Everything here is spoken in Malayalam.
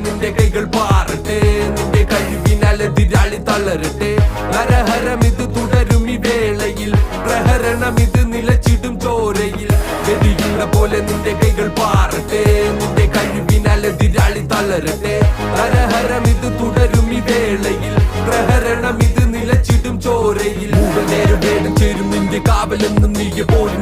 നിന്റെ കൈകൾ പാറട്ടെ, നിന്റെ കഴിവിനാൽ എതിരാളി തളരട്ടെ. നരഹരം ഇത് തുടരും ഈ വേളയിൽ, പ്രഹരണം ഇത് നിലച്ചിടും ചോരയിൽ. വെടിയുന്ന പോലെ നിന്റെ കൈകൾ പാറട്ടെ, നിന്റെ കഴിവിനാൽ എതിരാളി തളരട്ടെ. നരഹരം ഇത് തുടരും ഈ വേളയിൽ, പ്രഹരണം ഇത് നിലച്ചിടും ചോരയിൽ. നേരം വേണം ചേരും നിന്റെ കാവലെന്നും നീ പോലും